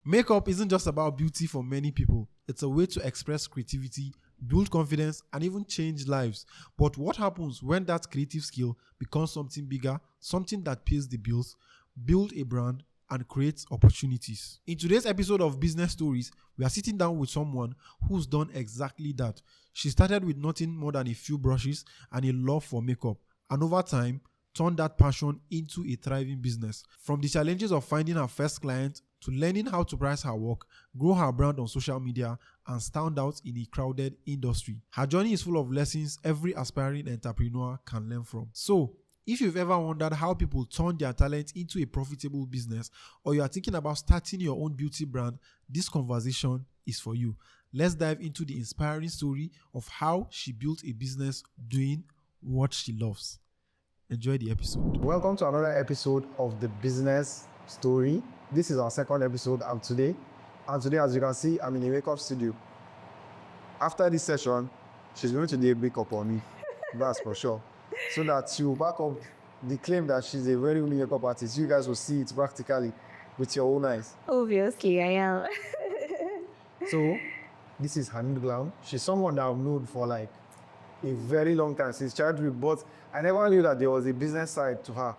Makeup isn't just about beauty for many people. It's a way to express creativity, build confidence, and even change lives. But what happens when that creative skill becomes something bigger, something that pays the bills, build a brand, and creates opportunities? In today's episode of Business Stories, we are sitting down with someone who's done exactly that. She started with nothing more than a few brushes and a love for makeup, and over time, turned that passion into a thriving business. From the challenges of finding her first client to learning how to price her work, grow her brand on social media, and stand out in a crowded industry. Her journey is full of lessons every aspiring entrepreneur can learn from. So, if you've ever wondered how people turn their talent into a profitable business, or you are thinking about starting your own beauty brand, this conversation is for you. Let's dive into the inspiring story of how she built a business doing what she loves. Enjoy the episode. Welcome to another episode of the Business Story. This is our second episode of today. And today, as you can see, I'm in a makeup studio. After this session, she's going to do a makeup on me. That's for sure. So that she will back up the claim that she's a very good makeup artist. You guys will see it practically with your own eyes. Obviously, I am. So, this is Hanid Glam. She's someone that I've known for like a very long time, since childhood, but I never knew that there was a business side to her.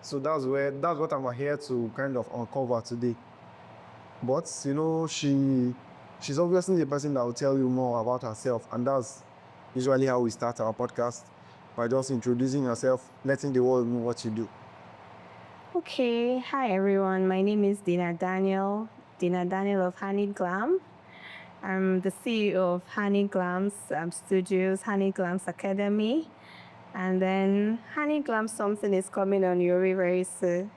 So that's what I'm here to kind of uncover today. But you know, she's obviously the person that will tell you more about herself, and that's usually how we start our podcast, by just introducing yourself, letting the world know what you do. Okay, hi everyone. My name is Dina Daniel of Hanid Glam. I'm the CEO of Hanid Glam's studios, Hanid Glam's Academy. And then Hanid Glam something is coming on Yuri very soon.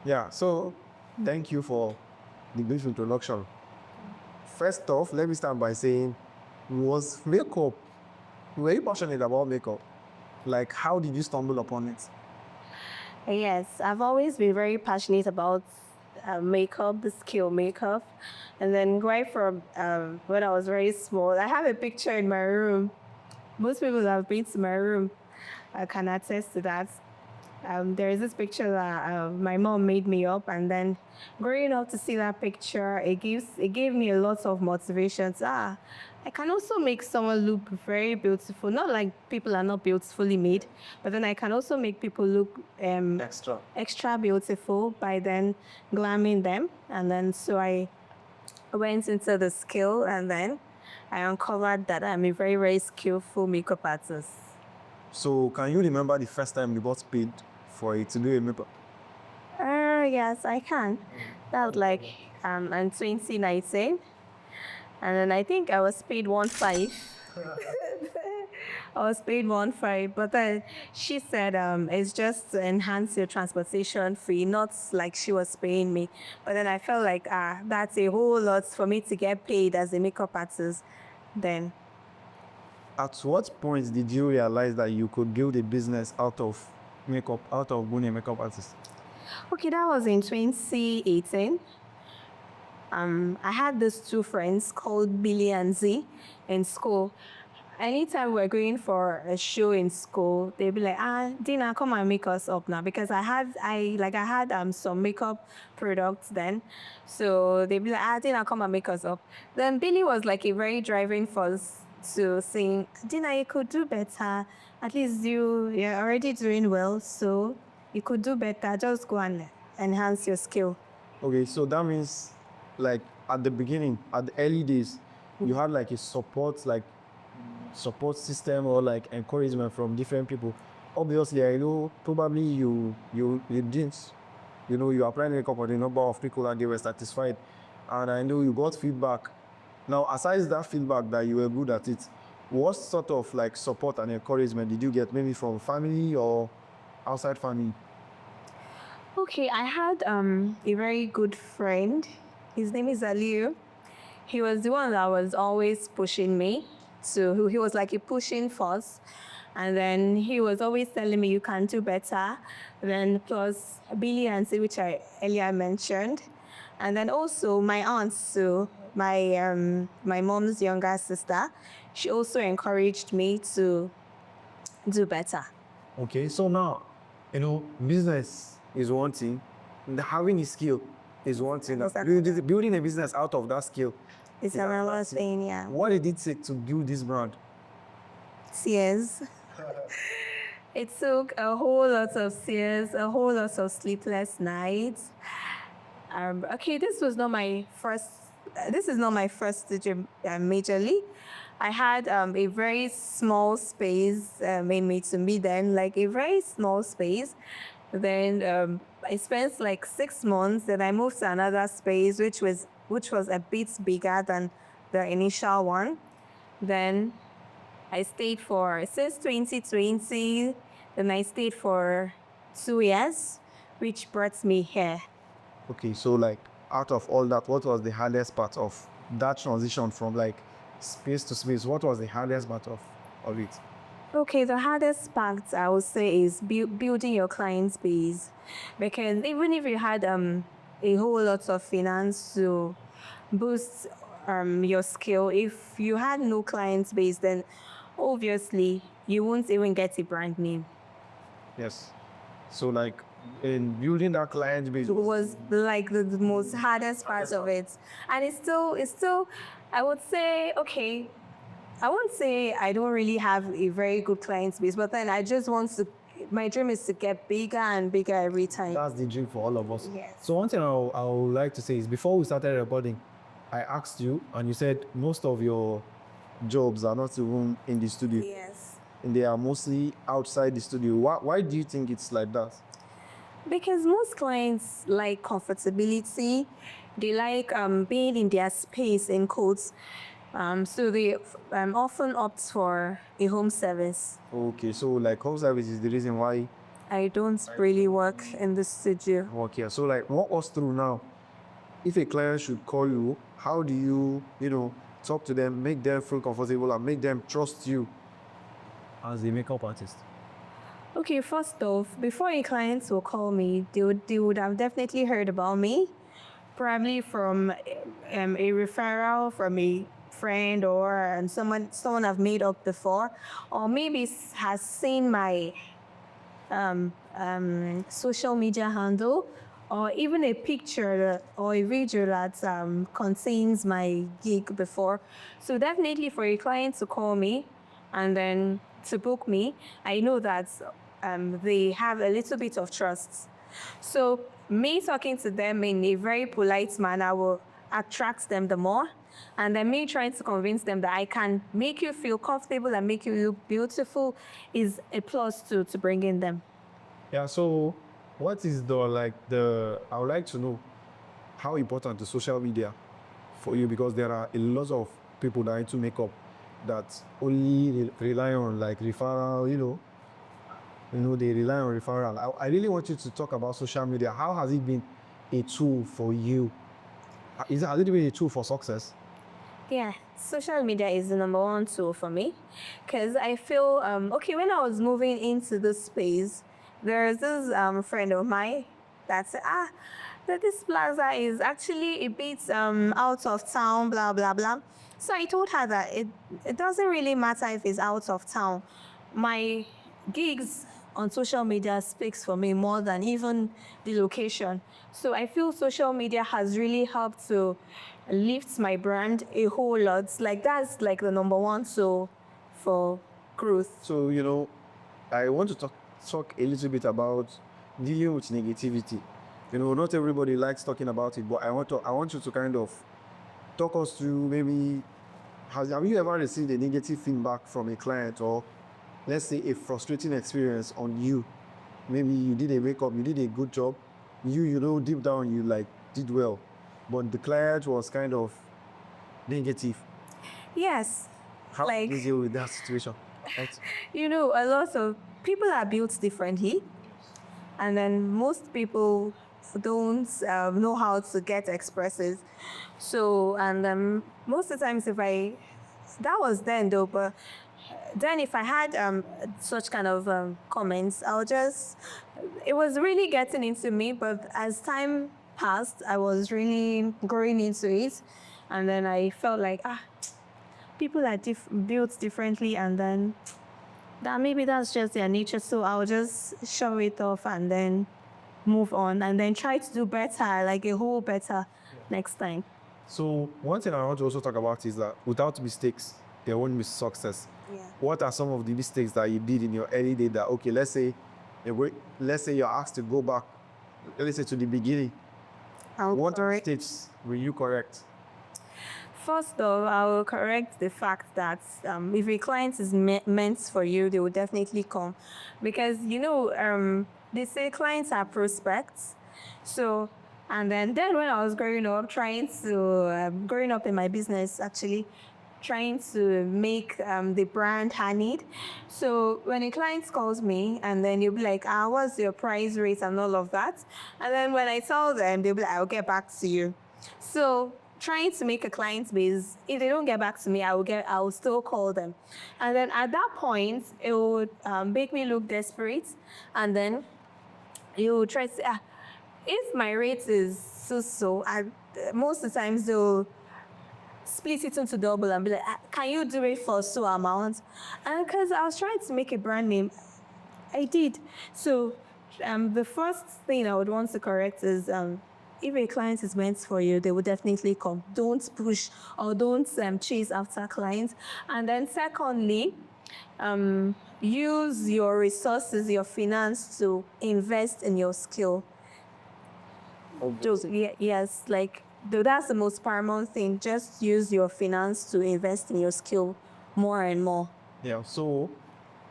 Yeah, so thank you for the brief introduction. First off, let me start by saying, were you passionate about makeup? Like, how did you stumble upon it? Yes, I've always been very passionate about makeup, the skill makeup. And then right from when I was very small, I have a picture in my room. Most people that have been to my room can attest to that. There is this picture that my mom made me up, and then growing up to see that picture, it gave me a lot of motivation. I can also make someone look very beautiful. Not like people are not beautifully made, but then I can also make people look extra beautiful by then glamming them. And then so I went into the skill, and then I uncovered that I'm a very, very skillful makeup artist. So, can you remember the first time you got paid for it to do a makeup? Yes, I can. That was like in 2019. And then I think I was paid 1.5. I was paid 1.5, but then she said it's just to enhance your transportation fee, not like she was paying me. But then I felt like that's a whole lot for me to get paid as a makeup artist. Then At what point did you realize that you could build a business out of makeup, out of being a makeup artist? okay, that was in 2018. I had these two friends called Billy and Z in school. Anytime we're going for a show in school, they'd be like, Dina, come and make us up now. Because I had some makeup products then. So they'd be like, Dina, come and make us up. Then Billy was like a very driving force to saying, Dina, you could do better. At least you're already doing well, so you could do better. Just go and enhance your skill. Okay, so that means, like, at the beginning, at the early days, you had like a support system or like encouragement from different people. Obviously, I know probably you didn't, you applied makeup on the number of people and they were satisfied, and I know you got feedback. Now, aside that feedback that you were good at it, what sort of like support and encouragement did you get, maybe from family or outside family? Okay, I had a very good friend. His name is Aliu. He was the one that was always pushing me. So he was like a pushing force. And then he was always telling me you can do better. Then plus Billy and C, which I earlier mentioned. And then also my aunt, so my mom's younger sister, she also encouraged me to do better. Okay, so now, business is one thing, and having a skill is one thing. Exactly. Building a business out of that skill. It's another thing, yeah. What did it take to build this brand? Tears. It took a whole lot of tears, a whole lot of sleepless nights. Okay, this was not my first. This is not my first studio majorly. I had a very small space in me then, like a very small space. Then I spent like 6 months. Then I moved to another space, which was a bit bigger than the initial one. Then I stayed for since 2020. Then I stayed for 2 years, which brought me here. Okay, so like out of all that, what was the hardest part of that transition from like space to space? What was the hardest part of it? Okay, the hardest part I would say is building your client base, because even if you had a whole lot of finance to boost your skill, if you had no client base, then obviously you won't even get a brand name. Yes. So like in building that client base, It was like the most hardest part of it, and it's still I would say, okay, I won't say I don't really have a very good client base, but then I just want to, my dream is to get bigger and bigger every time. that's the dream for all of us. Yes. So one thing I would like to say is before we started recording, I asked you and you said most of your jobs are not even in the studio. Yes. And they are mostly outside the studio. Why do you think it's like that? Because most clients like comfortability, they like being in their space, in quotes. So they often opt for a home service. Okay, so like home service is the reason why I don't really work in the studio. work here. So like walk us through now. If a client should call you, how do you talk to them, make them feel comfortable and make them trust you as a makeup artist? Okay, first off, before a client will call me, they would have definitely heard about me, probably from a referral from a friend or someone I've made up before, or maybe has seen my social media handle, or even a picture or a video that contains my gig before. So definitely for a client to call me and then to book me, I know that they have a little bit of trust. So me talking to them in a very polite manner will attract them the more. And then me trying to convince them that I can make you feel comfortable and make you look beautiful is a plus to bringing them. Yeah, so what is I would like to know how important is social media for you, because there are a lot of people that are into makeup that only rely on like referral, they rely on referral. I really want you to talk about social media. How has it been a tool for you? Has it been a tool for success? Yeah, social media is the number one tool for me, because I feel, okay, when I was moving into this space, there's this friend of mine that said, that this plaza is actually a bit out of town, blah, blah, blah. So I told her that it doesn't really matter if it's out of town. My gigs on social media speaks for me more than even the location. So I feel social media has really helped to lift my brand a whole lot. Like that's like the number one tool for growth. So, I want to talk a little bit about dealing with negativity. Not everybody likes talking about it, but I want you to kind of talk us through maybe, have you ever received a negative feedback from a client, or let's say a frustrating experience on you? Maybe you did a makeup, you did a good job, deep down you like did well, but the client was kind of negative. Yes. How do you deal with that situation? Right? A lot of people are built differently, and then most people don't know how to get expressive. So, and most of the times, that was then though, but then if I had such kind of comments, it was really getting into me. But as time passed, I was really growing into it, and then I felt like people are built differently, and then that maybe that's just their nature. So I'll just show it off and then move on, and then try to do better, like a whole better next time. So one thing I want to also talk about is that without mistakes, there won't be success. Yeah. What are some of the mistakes that you did in your early day that, okay, let's say you're asked to go back, let's say to the beginning. What mistakes will you correct? First though, I will correct the fact that if a client is meant for you, they will definitely come. Because, they say clients are prospects. So, and then when I was growing up, growing up in my business, actually, trying to make the brand Honeyed. So when a client calls me and then you'll be like, what's your price rate and all of that? And then when I tell them, they'll be like, I'll get back to you. So trying to make a client base, if they don't get back to me, I will still call them. And then at that point, it would make me look desperate. And then you try to say, if my rate is so, most of the times they'll split it into double and be like, can you do it for so amount? And because I was trying to make a brand name, I did. So the first thing I would want to correct is if a client is meant for you, they will definitely come. Don't push or don't chase after clients. And then secondly, use your resources, your finance to invest in your skill. Yes, that's the most paramount thing. Just use your finance to invest in your skill more and more. Yeah, so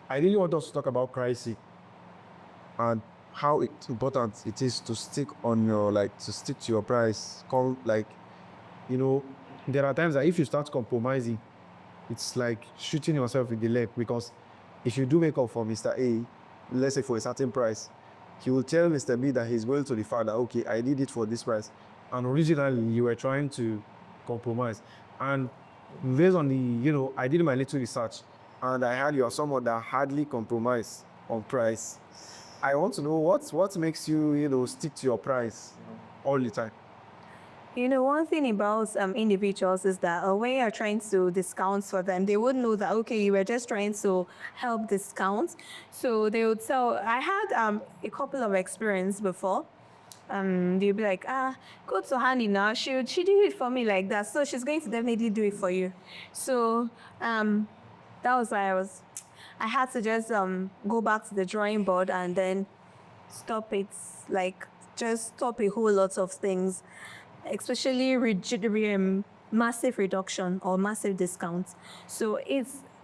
I really want us to talk about crisis and how important it is to stick to your price. There are times that if you start compromising, it's like shooting yourself in the leg, because if you do makeup for Mr. A, let's say for a certain price, he will tell Mr. B that he's going to the fact that, okay, I did it for this price. And originally you were trying to compromise. And based on I did my little research and I heard you're someone that hardly compromise on price. I want to know what makes you, stick to your price all the time. One thing about individuals is that when you're trying to discount for them, they would know that, okay, you were just trying to help discount. So they would tell, I had a couple of experience before. They'll be like, go to Honey now. She did it for me like that. So she's going to definitely do it for you. So that was why I had to just go back to the drawing board and then stop it. Just stop a whole lot of things, especially massive reduction or massive discounts. So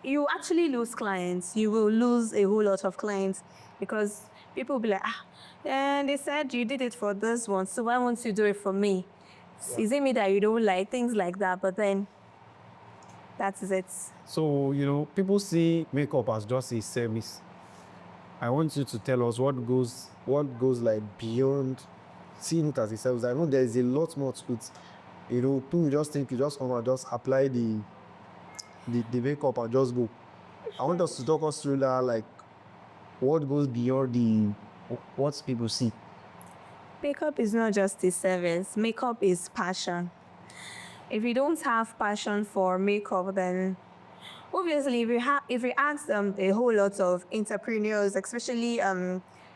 you actually lose clients. You will lose a whole lot of clients because people will be like, and they said you did it for this one, so why won't you do it for me? Yeah. Is it me that you don't like? Things like that, but then that is it. So, people see makeup as just a service. I want you to tell us what goes beyond seeing it as a service. I know there is a lot more to it. People just think you just come and just apply the makeup and just go. I want us to talk us through that, what goes beyond what people see. Makeup is not just a service. Makeup is passion. If you don't have passion for makeup, then obviously if you ask a whole lot of entrepreneurs, especially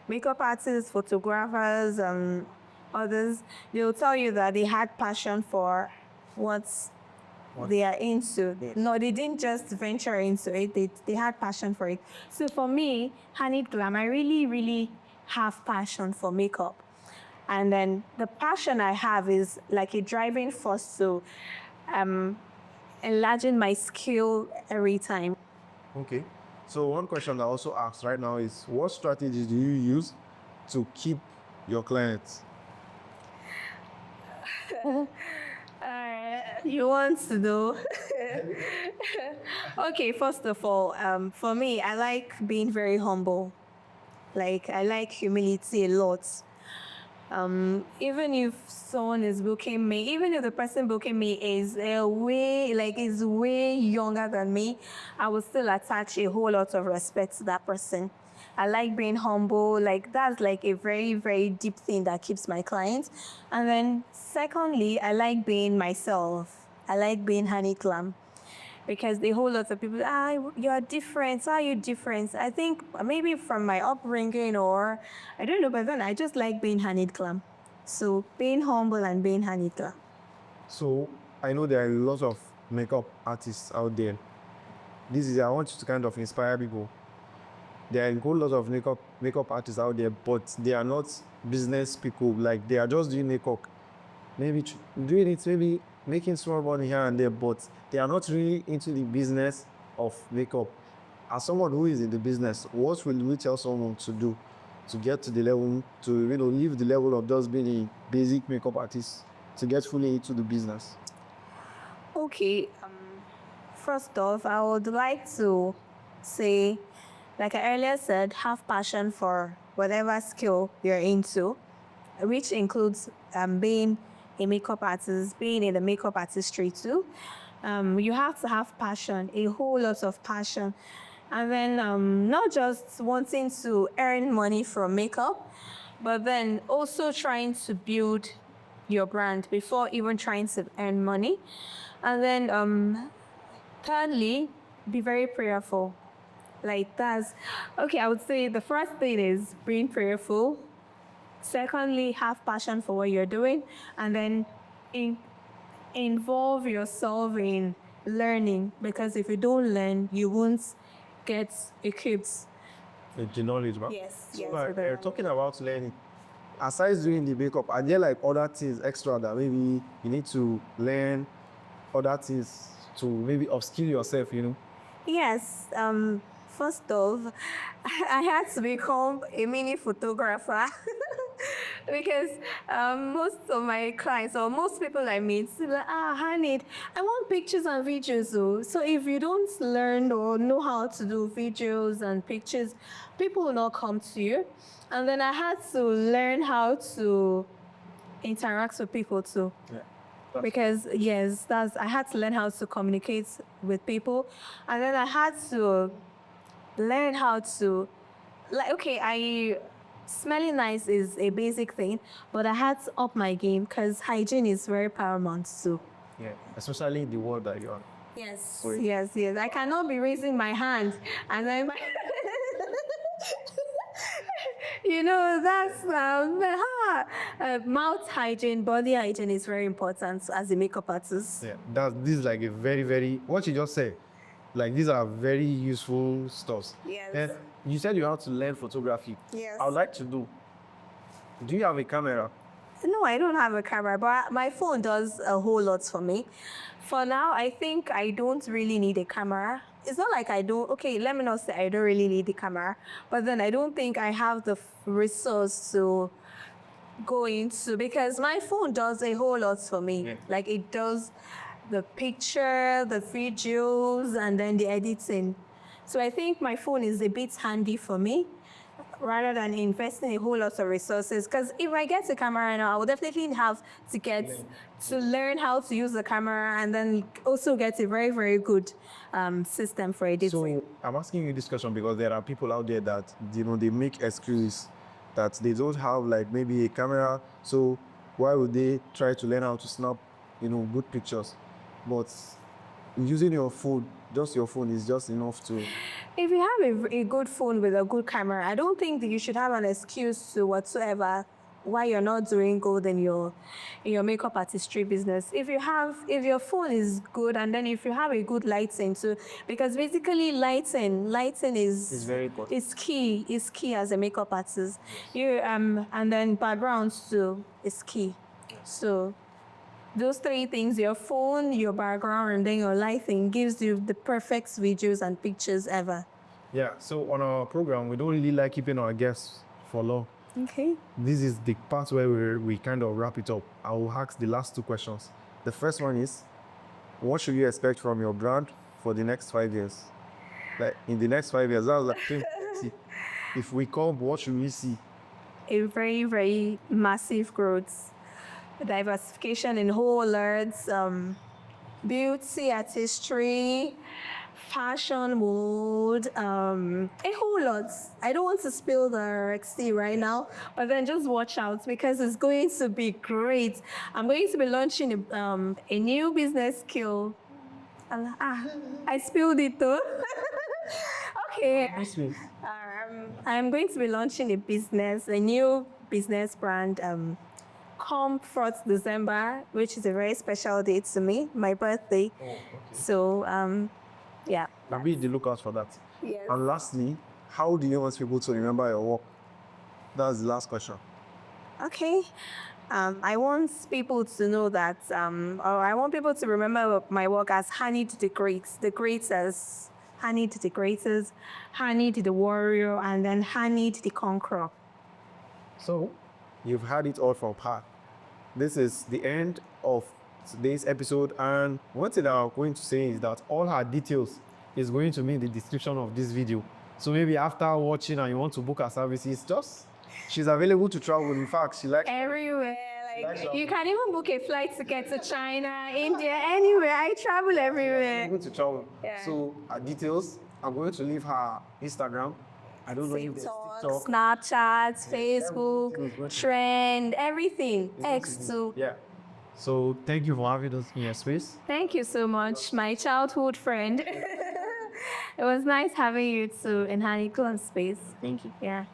makeup artists, photographers, others, they'll tell you that they had passion for what they are into. No, they didn't just venture into it. They had passion for it. So for me, Honeyed Glam, I really, really have passion for makeup. And then the passion I have is like a driving force to enlarging my skill every time. Okay. So one question I also asked right now is, what strategies do you use to keep your clients? You want to know? Okay, first of all, for me, I like being very humble. I like humility a lot. Even if someone is booking me, even if the person booking me is way younger than me, I will still attach a whole lot of respect to that person. I like being humble. That's a very, very deep thing that keeps my clients. And then secondly, I like being myself. I like being Honeyed Glam. because a whole lot of people, you're different. How are you different? I think maybe from my upbringing or I don't know, but then I just like being honeyed clam. So being humble and being honeyed clam. So I know there are lots of makeup artists out there. I want you to kind of inspire people. There are a whole lot of makeup artists out there, but they are not business people. Like they are just doing makeup, maybe doing it, maybe making small money here and there, but they are not really into the business of makeup. As someone who is in the business, what will we tell someone to do to get to the level, to leave the level of just being a basic makeup artist to get fully into the business? Okay, first off, I would like to say, like I earlier said, have passion for whatever skill you're into, which includes being a makeup artist, being in the makeup artistry too. You have to have passion, a whole lot of passion. And then not just wanting to earn money from makeup, but then also trying to build your brand before even trying to earn money. And then thirdly, be very prayerful. Like that's okay. I would say the first thing is being prayerful. Secondly, have passion for what you're doing, and then involve yourself in learning, because if you don't learn, you won't get equipped. The knowledge, right? Yes, So yes. like, you're talking about learning. Aside doing the makeup, are there like other things extra that maybe you need to learn, other things to maybe upskill yourself, Yes. First off, I had to become a mini photographer because most of my clients or most people I meet say like, Hanid, I want pictures and videos. So if you don't learn or know how to do videos and pictures, people will not come to you. And then I had to learn how to interact with people too. Yeah. Because yes, I had to learn how to communicate with people, and then I had to learn how to, like, okay, smelling nice is a basic thing, but I had to up my game because hygiene is very paramount too. Yeah. Especially in the world that you're. Yes, yes. I cannot be raising my hand and then that's mouth hygiene, body hygiene is very important as a makeup artist. Yeah. This is like a very, very, what you just said, like these are very useful stuff. Yes. And you said you have to learn photography. Yes. I would like to do. Do you have a camera? No, I don't have a camera, but my phone does a whole lot for me. For now, I think I don't really need a camera. It's not like I don't, okay, let me not say I don't really need the camera, but then I don't think I have the resource to go into, because my phone does a whole lot for me. Yeah. Like it does the picture, the videos, and then the editing. So I think my phone is a bit handy for me rather than investing a whole lot of resources. Because if I get a camera now, I will definitely have to to learn how to use the camera and then also get a very, very good system for editing. So I'm asking you this question because there are people out there that, they make excuses that they don't have like maybe a camera. So why would they try to learn how to snap, good pictures? But using your phone, just your phone is just enough to. If you have a good phone with a good camera, I don't think that you should have an excuse to whatsoever why you're not doing good in your makeup artistry business. If your phone is good, and then if you have a good lighting too, because basically lighting It's very important. is key as a makeup artist. And then backgrounds too is key. So those three things, your phone, your background, and then your lighting, gives you the perfect videos and pictures ever. Yeah. So on our program, we don't really like keeping our guests for long. Okay. This is the part where we kind of wrap it up. I will ask the last two questions. The first one is, what should you expect from your brand for the next 5 years? Like in the next 5 years, that's like 2030. If we come, what should we see? A very, very massive growth. Diversification in whole earths, beauty, artistry, fashion, mood, a whole lot. I don't want to spill the Rexy right now, but then just watch out because it's going to be great. I'm going to be launching a new business skill I spilled it though. Okay. Nice one. I'm going to be launching a new business brand, come 4th December, which is a very special date to me, my birthday. Oh, okay. So, yeah. I'll be the lookout for that. Yes. And lastly, how do you want people to remember your work? That's the last question. Okay. I want people to know that, or I want people to remember my work as Hanid the Great. The greats as Hanid the Greatest, Hanid the Warrior, and then Hanid the Conqueror. So, you've had it all from her. This is the end of today's episode, and one thing that I'm going to say is that all her details is going to be in the description of this video. So maybe after watching and you want to book her services, she's available to travel. In fact, she likes Everywhere. You can even book a flight ticket to China, India, anywhere. I travel everywhere. able to travel. Yeah. So her details, I'm going to leave her Instagram. I don't know if there's TikTok. Snapchat, everything is going Facebook, to- Trend, everything. X too. Yeah. So thank you for having us in your space. Thank you so much, my childhood friend. It was nice having you too in Honeycomb Space. Thank you. Yeah.